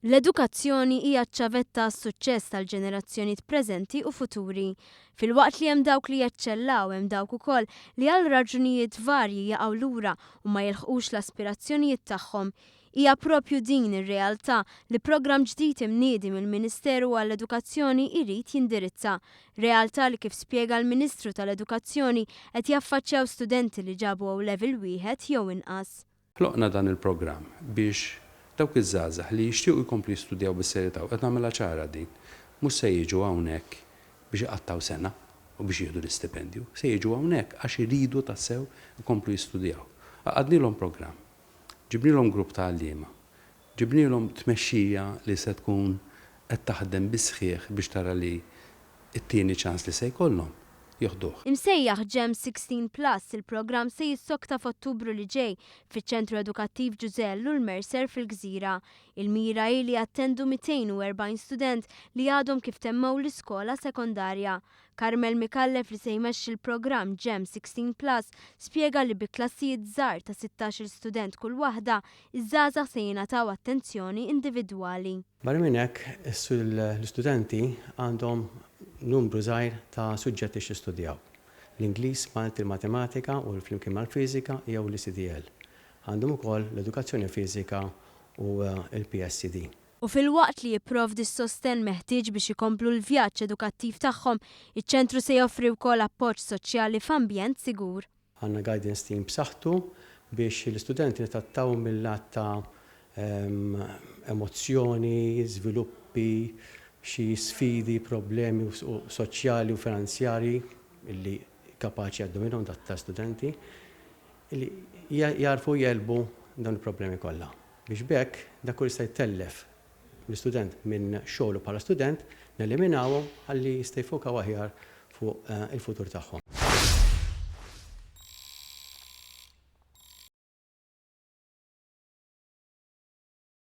L-edukazzjoni hija ċ-ċavetta għas-suċċess tal-ġenerazzjonijiet preżenti u futuri. Filwaqt li hemm dawk li jeċċellaw hemm dawk ukoll li għal raġunijiet varji jaqgħu lura u ma jilħqux l-aspirazzjonijiet tagħhom. Hija proprju din ir-realtà li programm ġdid imniedi mill-Ministeru għall-Edukazzjoni jrid jindirizza. Realtà li kif spjega l-Ministru tal-Edukazzjoni qed jaffaċċjaw studenti li ġabu level wieħed jew inqas. Ħloqna dan il-programm biex dawk iż-żgħażagħ li jixtiequ jkomplu jistudjaw bis-serjetà u qed nagħmilha ċara din, mhux se jiġu hawnhekk biex iqattaw sena u biex jieħdu l-istipendju, se jiġu hawnhekk għax iridu tassew ikomplu jistudjaw. Għaqadnilhom programm, ġibnilhom grupp ta' għalliema, ġibnilhom tmexxija li se tkun qed taħdem bi sħiħ biex tara li t-tieni ċans li se jkollhom jieħduh. Imsejjaħ GEM 16+ il-programm se jissokta f'Ottubru li ġej fiċ-Ċentru Edukattiv Ġużellu l-Mercer fil-Gżira. Il-mira hi li jattendu 240 student li għadhom kif temmew l-iskola sekondarja. Karmel Mikallef li se jmexxi l-programm GEM 16+ spjega li bi klassijiet żgħar ta' 16 student kull waħda, iż-żgħażagħ se jingħataw attenzjoni individwali. Barra minn hekk l-istudenti għandhom numru żgħir ta' suġġetti x'jistudjaw. L-Ingliż, Malti, il-Matematika u l-flimkien mal-Fiżika jew l-ICDL. Għandhom ukoll l-Edukazzjoni Fiżika u l-PSD. U fil-waqt li jipprovdi s-sosten meħtieġ biex ikomplu l-vjaġġ edukattiv tagħhom, iċ-ċentru se joffri wkoll appoġġ soċjali f'ambjent sigur. Għandna guidance team b'saħħtu biex l-istudenti nitattaw mill-lat ta' emozzjoni, żviluppi, xi sfidi, problemi soċjali u finanzjari illi kapaċi għaddu minnhom ta' studenti illi jarfu jelbu dawn il-problemi kollha. Biex bekk dak kull jista' jtellef l-istudent minn xogħlu bħala student neliminawhom ħalli jista' jfokaw aħjar fuq il-futur tagħhom.